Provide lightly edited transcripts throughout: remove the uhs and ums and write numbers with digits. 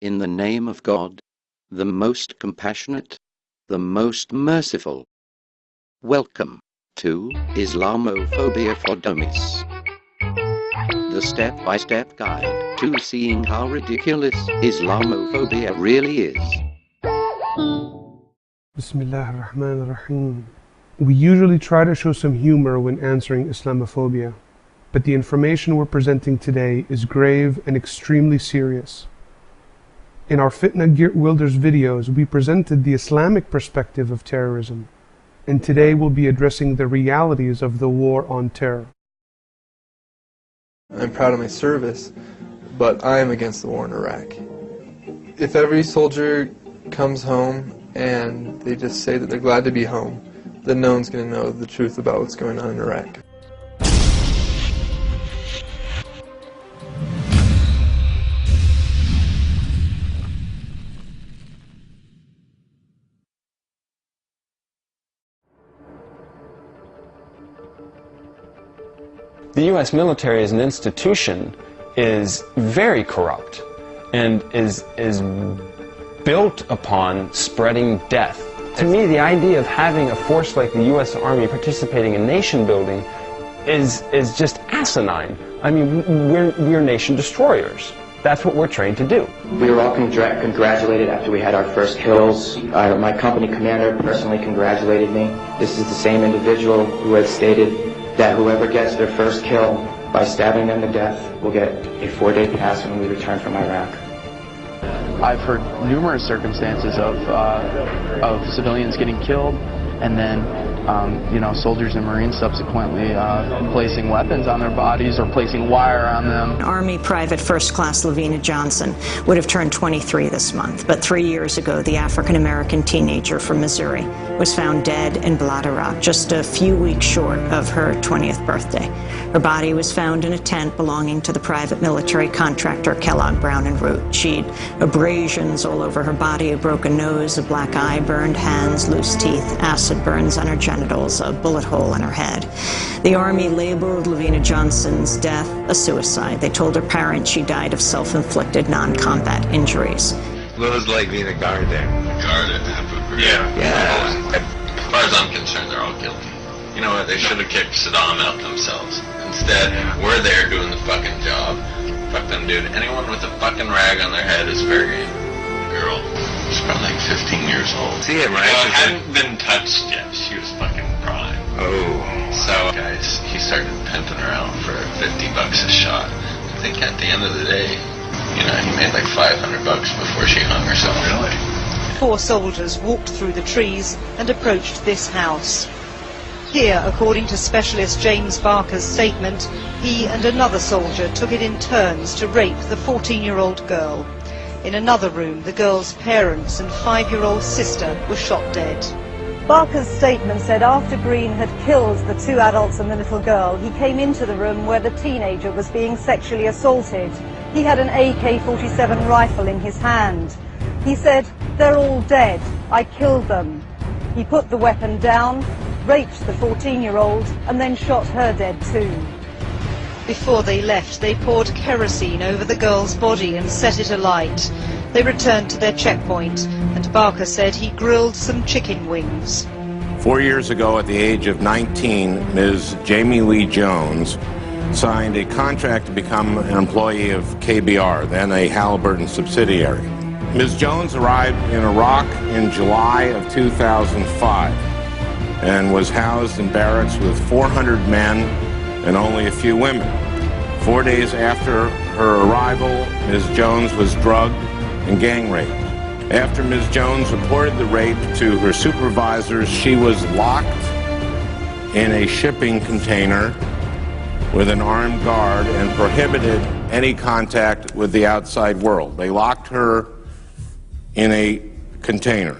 in the name of God, the most compassionate, the most merciful. Welcome to Islamophobia for Dummies, the step-by-step guide to seeing how ridiculous Islamophobia really is. Bismillah ar-Rahman ar-Rahim. We usually try to show some humor when answering Islamophobia, but the information we're presenting today is grave and extremely serious. In our Fitna Wilders videos, we presented the Islamic perspective of terrorism, and today we'll be addressing the realities of the war on terror. I'm proud of my service, but I am against the war in Iraq. If every soldier comes home and they just say that they're glad to be home, then no one's going to know the truth about what's going on in Iraq. The U.S. military as an institution is very corrupt and is built upon spreading death. To me, the idea of having a force like the U.S. Army participating in nation building is just asinine. I mean, we're nation destroyers. That's what we're trained to do. We were all congratulated after we had our first kills. My company commander personally congratulated me. This is the same individual who has stated that whoever gets their first kill by stabbing them to death will get a 4-day pass when we return from Iraq. I've heard numerous circumstances of civilians getting killed, and then soldiers and Marines subsequently placing weapons on their bodies or placing wire on them. Army Private First Class Lavina Johnson would have turned 23 this month, but 3 years ago, the African-American teenager from Missouri was found dead in Bladderach, just a few weeks short of her 20th birthday. Her body was found in a tent belonging to the private military contractor Kellogg Brown & Root. She'd abrasions all over her body, a broken nose, a black eye, burned hands, loose teeth, acid burns on her genitals, a bullet hole in her head. The Army labeled Lavina Johnson's death a suicide. They told her parents she died of self-inflicted non-combat injuries. What was like being a guard there? Guarded, Yeah. As far as I'm concerned, they're all guilty. You know what? They should have kicked Saddam out themselves. Instead, we're there doing the fucking job. Fuck them, dude. Anyone with a fucking rag on their head is fair game. The girl was probably like 15 years old. See it, right? Well, hadn't been touched yet. She was fucking prime. Oh. So, guys, he started pimping her out for $50 a shot. I think at the end of the day, he made like $500 before she hung herself. Really? 4 soldiers walked through the trees and approached this house. Here, according to specialist James Barker's statement, he and another soldier took it in turns to rape the 14-year-old girl. In another room, the girl's parents and 5-year-old sister were shot dead. Barker's statement said after Green had killed the 2 adults and the little girl, he came into the room where the teenager was being sexually assaulted. He had an AK-47 rifle in his hand. He said, "They're all dead. I killed them." He put the weapon down, raped the 14-year-old, and then shot her dead too. Before they left, they poured kerosene over the girl's body and set it alight. They returned to their checkpoint, and Barker said he grilled some chicken wings. 4 years ago, at the age of 19, Ms. Jamie Lee Jones signed a contract to become an employee of KBR, then a Halliburton subsidiary. Ms. Jones arrived in Iraq in July of 2005 and was housed in barracks with 400 men and only a few women. 4 days after her arrival, Ms. Jones was drugged and gang raped. After Ms. Jones reported the rape to her supervisors, she was locked in a shipping container with an armed guard and prohibited any contact with the outside world. They locked her in a container.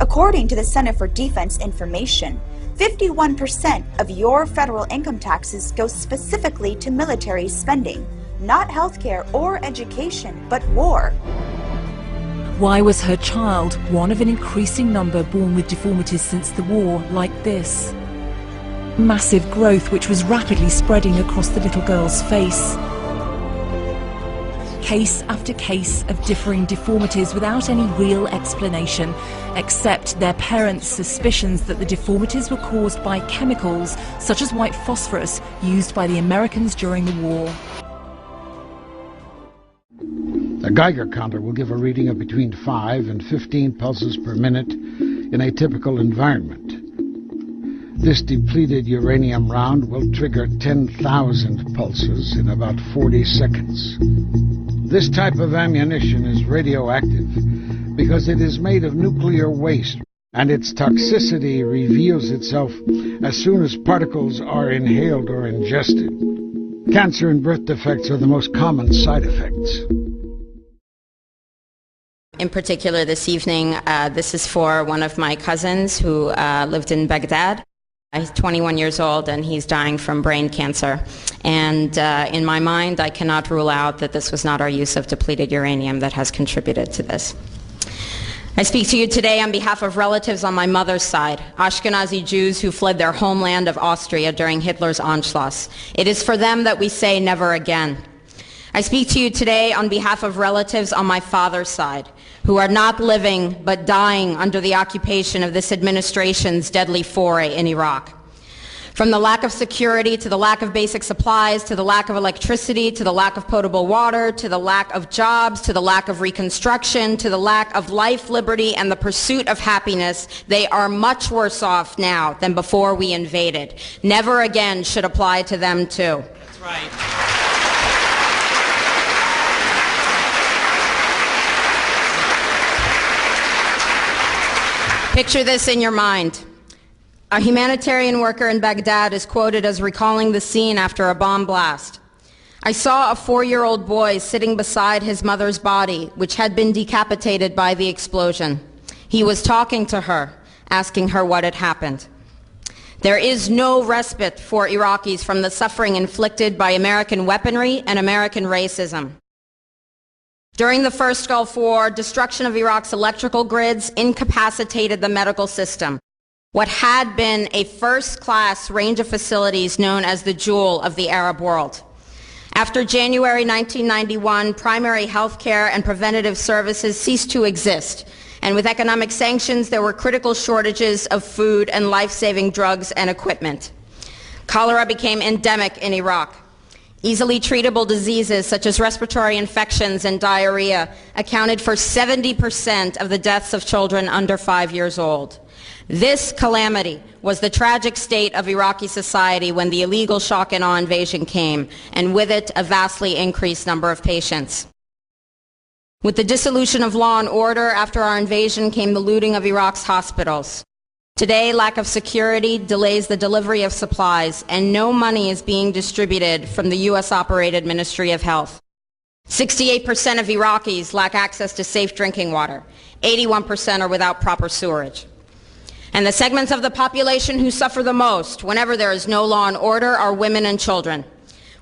According to the Center for Defense Information, 51% of your federal income taxes go specifically to military spending, not healthcare or education, but war. Why was her child one of an increasing number born with deformities since the war like this? Massive growth which was rapidly spreading across the little girl's face. case after case of differing deformities without any real explanation, except their parents' suspicions that the deformities were caused by chemicals such as white phosphorus used by the Americans during the war. A Geiger counter will give a reading of between 5 and 15 pulses per minute in a typical environment. This depleted uranium round will trigger 10,000 pulses in about 40 seconds. This type of ammunition is radioactive because it is made of nuclear waste, and its toxicity reveals itself as soon as particles are inhaled or ingested. Cancer and birth defects are the most common side effects. In particular this evening, this is for one of my cousins who lived in Baghdad. He's 21 years old and he's dying from brain cancer. And in my mind, I cannot rule out that this was not our use of depleted uranium that has contributed to this. I speak to you today on behalf of relatives on my mother's side, Ashkenazi Jews who fled their homeland of Austria during Hitler's Anschluss. It is for them that we say never again. I speak to you today on behalf of relatives on my father's side, who are not living but dying under the occupation of this administration's deadly foray in Iraq. From the lack of security, to the lack of basic supplies, to the lack of electricity, to the lack of potable water, to the lack of jobs, to the lack of reconstruction, to the lack of life, liberty, and the pursuit of happiness, they are much worse off now than before we invaded. Never again should apply to them too. That's right. Picture this in your mind. A humanitarian worker in Baghdad is quoted as recalling the scene after a bomb blast. I saw a 4-year-old boy sitting beside his mother's body, which had been decapitated by the explosion. He was talking to her, asking her what had happened. There is no respite for Iraqis from the suffering inflicted by American weaponry and American racism. During the first Gulf War, destruction of Iraq's electrical grids incapacitated the medical system, what had been a first-class range of facilities known as the jewel of the Arab world. After January 1991, primary health care and preventative services ceased to exist, and with economic sanctions, there were critical shortages of food and life-saving drugs and equipment. Cholera became endemic in Iraq. Easily treatable diseases such as respiratory infections and diarrhea accounted for 70% of the deaths of children under 5 years old. This calamity was the tragic state of Iraqi society when the illegal shock and awe invasion came, and with it a vastly increased number of patients. With the dissolution of law and order after our invasion came the looting of Iraq's hospitals. Today, lack of security delays the delivery of supplies, and no money is being distributed from the U.S.-operated Ministry of Health. 68% of Iraqis lack access to safe drinking water. 81% are without proper sewerage. And the segments of the population who suffer the most whenever there is no law and order are women and children.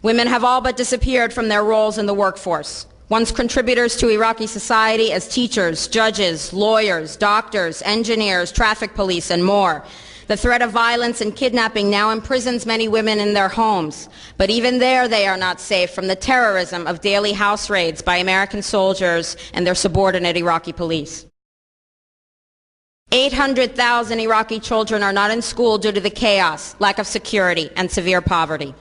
Women have all but disappeared from their roles in the workforce. Once contributors to Iraqi society as teachers, judges, lawyers, doctors, engineers, traffic police, and more. The threat of violence and kidnapping now imprisons many women in their homes. But even there, they are not safe from the terrorism of daily house raids by American soldiers and their subordinate Iraqi police. 800,000 Iraqi children are not in school due to the chaos, lack of security, and severe poverty.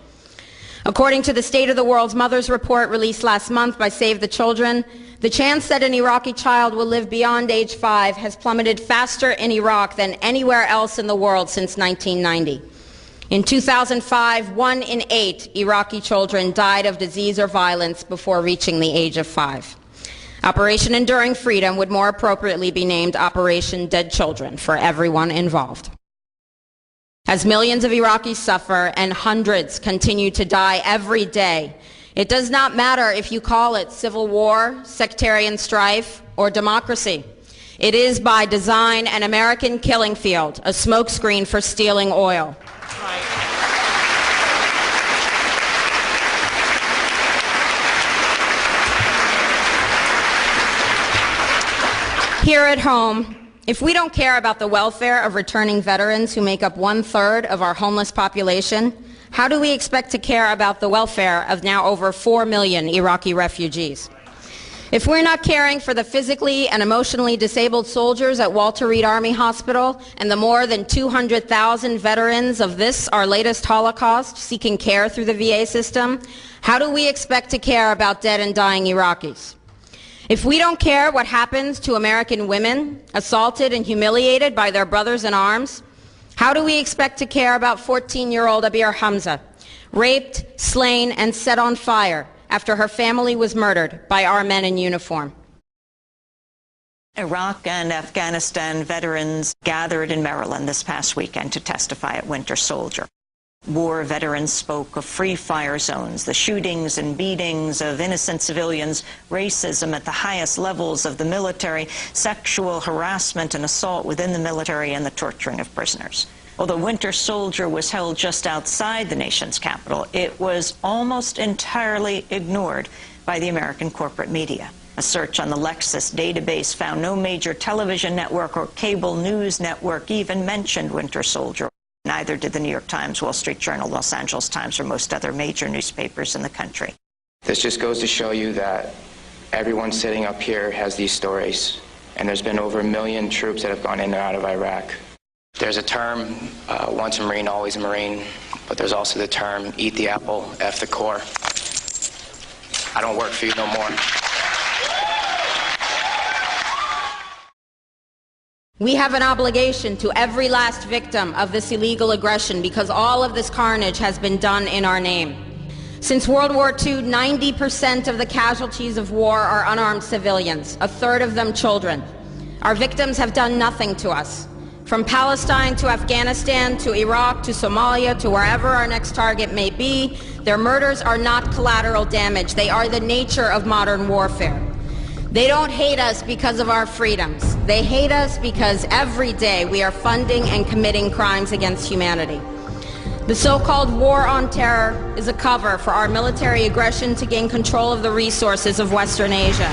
According to the State of the World's Mothers report released last month by Save the Children, the chance that an Iraqi child will live beyond age 5 has plummeted faster in Iraq than anywhere else in the world since 1990. In 2005, 1 in 8 Iraqi children died of disease or violence before reaching the age of 5. Operation Enduring Freedom would more appropriately be named Operation Dead Children for everyone involved. As millions of Iraqis suffer and hundreds continue to die every day, it does not matter if you call it civil war, sectarian strife, or democracy. It is by design an American killing field, a smokescreen for stealing oil. Here at home, if we don't care about the welfare of returning veterans who make up 1/3 of our homeless population, how do we expect to care about the welfare of now over 4 million Iraqi refugees? If we're not caring for the physically and emotionally disabled soldiers at Walter Reed Army Hospital and the more than 200,000 veterans of this, our latest Holocaust, seeking care through the VA system, how do we expect to care about dead and dying Iraqis? If we don't care what happens to American women assaulted and humiliated by their brothers in arms, how do we expect to care about 14-year-old Abir Hamza, raped, slain, and set on fire after her family was murdered by our men in uniform? Iraq and Afghanistan veterans gathered in Maryland this past weekend to testify at Winter Soldier. War veterans spoke of free fire zones, the shootings and beatings of innocent civilians, racism at the highest levels of the military, sexual harassment and assault within the military, and the torturing of prisoners. Although Winter Soldier was held just outside the nation's capital, it was almost entirely ignored by the American corporate media. A search on the Lexis database found no major television network or cable news network even mentioned Winter Soldier. Neither did the New York Times, Wall Street Journal, Los Angeles Times, or most other major newspapers in the country. This just goes to show you that everyone sitting up here has these stories, and there's been over 1 million troops that have gone in and out of Iraq. There's a term, once a Marine, always a Marine, but there's also the term, eat the apple, F the Corps. I don't work for you no more. We have an obligation to every last victim of this illegal aggression because all of this carnage has been done in our name. Since World War II, 90% of the casualties of war are unarmed civilians, a third of them children. Our victims have done nothing to us. From Palestine to Afghanistan to Iraq to Somalia to wherever our next target may be, their murders are not collateral damage. They are the nature of modern warfare. They don't hate us because of our freedoms. They hate us because every day we are funding and committing crimes against humanity. The so-called war on terror is a cover for our military aggression to gain control of the resources of Western Asia.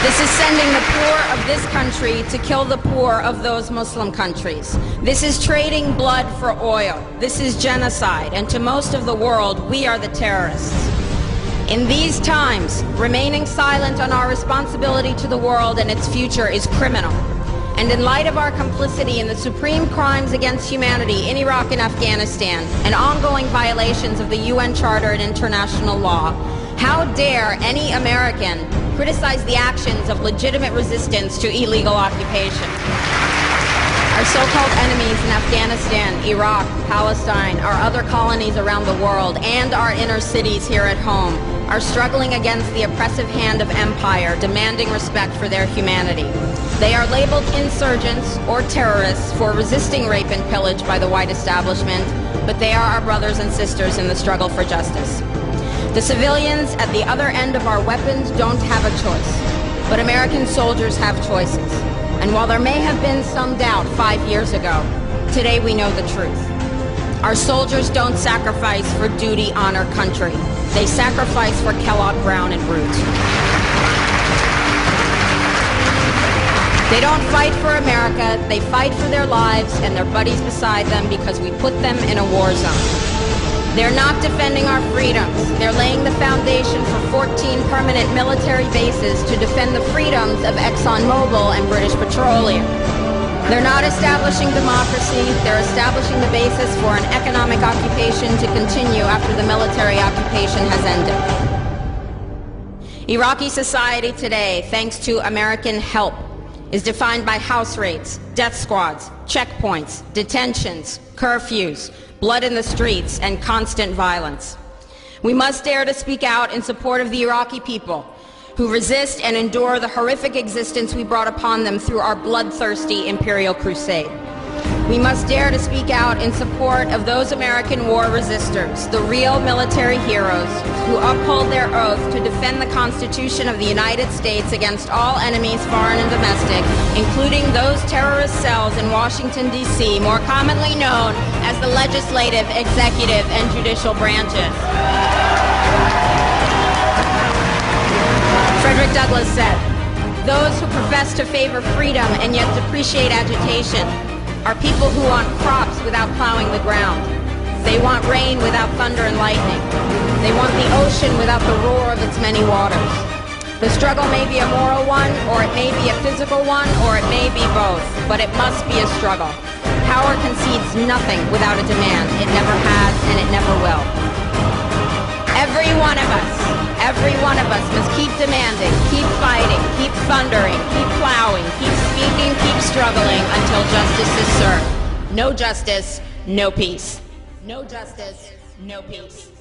This is sending the poor of this country to kill the poor of those Muslim countries. This is trading blood for oil. This is genocide, and to most of the world, we are the terrorists. In these times, remaining silent on our responsibility to the world and its future is criminal. And in light of our complicity in the supreme crimes against humanity in Iraq and Afghanistan and ongoing violations of the UN Charter and international law, how dare any American criticize the actions of legitimate resistance to illegal occupation? Our so-called enemies in Afghanistan, Iraq, Palestine, our other colonies around the world, and our inner cities here at home are struggling against the oppressive hand of empire, demanding respect for their humanity. They are labeled insurgents or terrorists for resisting rape and pillage by the white establishment, but they are our brothers and sisters in the struggle for justice. The civilians at the other end of our weapons don't have a choice, but American soldiers have choices. And while there may have been some doubt 5 years ago, today we know the truth. Our soldiers don't sacrifice for duty, honor, country. They sacrifice for Kellogg, Brown, and Root. They don't fight for America, they fight for their lives and their buddies beside them because we put them in a war zone. They're not defending our freedoms. They're laying the foundation for 14 permanent military bases to defend the freedoms of ExxonMobil and British Petroleum. They're not establishing democracy. They're establishing the basis for an economic occupation to continue after the military occupation has ended. Iraqi society today, thanks to American help, is defined by house raids, death squads, checkpoints, detentions, curfews, blood in the streets, and constant violence. We must dare to speak out in support of the Iraqi people who resist and endure the horrific existence we brought upon them through our bloodthirsty imperial crusade. We must dare to speak out in support of those American war resistors, the real military heroes who uphold their oath to defend the Constitution of the United States against all enemies, foreign and domestic, including those terrorist cells in Washington, D.C., more commonly known as the legislative, executive, and judicial branches. Frederick Douglass said, "Those who profess to favor freedom and yet depreciate agitation are people who want crops without plowing the ground. They want rain without thunder and lightning. They want the ocean without the roar of its many waters. The struggle may be a moral one, or it may be a physical one, or it may be both, but it must be a struggle. Power concedes nothing without a demand. It never has, and it never will. Every one of us must keep demanding, keep fighting, keep thundering, keep plowing, keep speaking, keep struggling until justice is served. No justice, no peace. No justice, no peace.